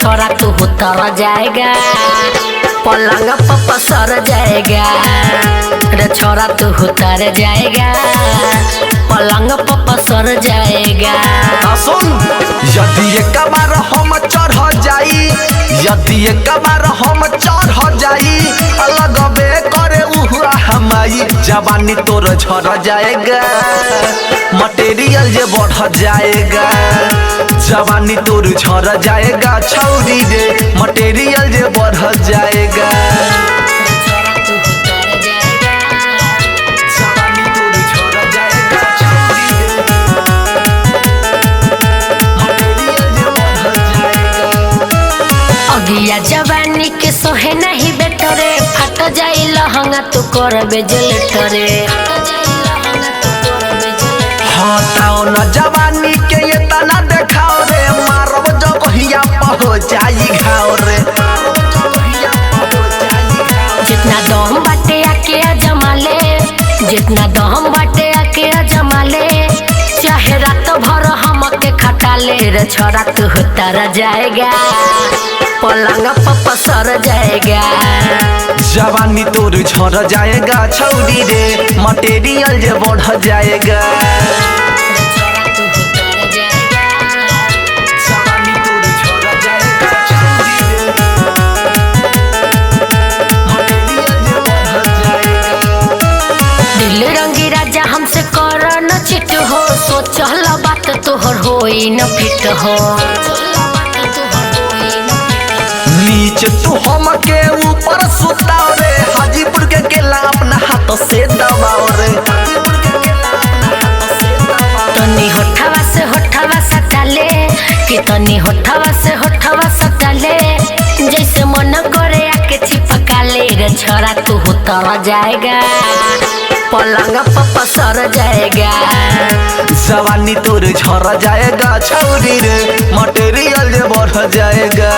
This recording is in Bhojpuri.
छोरा तू उतर जाएगा, पलंग पर पसर जाएगा रे छोरा तू उतर जाएगा, पलंग पर पसर जाएगा। सुन यदि एक बार हम चढ़ जाई, यदि एक बार हम चढ़ जाई, अलग बे करे उहुआ हमाई, जवानी तोर झड़ जाएगा, मटेरियल जे बढ़ जाएगा, जवानी तोर झड़ जाएगा छौरी रे, मटेरियल जे बढ़ जाएगा। अगिया जवानी के सोहे नहीं बेटरे, फट जाई लहंगा तू कर बेजलेटरे। हाँ ताओ न जवानी के ये तना देखाओ रे, मारब जगहिया पहो जाई घाव रे। जितना दम बाटे आके जमा ले, जितना दम बाटे आके जमा ले, चाहे रात भर हमके खटा ले रे छोरा तू उतर जाएगा, पलंग पर पसर जाएगा। जवानी तोर झड़ जाएगा छौरी रे, मटेरियल जे बढ़ जाएगा। जवानी तोर झड़ जाएगा छौरी रे, मटेरियल जे बढ़ जाएगा। दिल रंगी राजा हमसे कर न चिट हो, सोचल बात तोहर होई न फिट हो। नीचे तू हम के ऊपर सुताओ रे, हाजीपुर के केला अपना हाथ से दबाओ रे। तनी होठवा से होठवा सटाले, कि तनी होठवा से होठवा सटाले, जैसे मन करे आके चिपका ले रे छोरा तू उतर जाएगा, पलंग पर पसर जाएगा। जवानी तोर झड़ जाएगा छौरी रे, मटेरियल जे बढ़ जाएगा।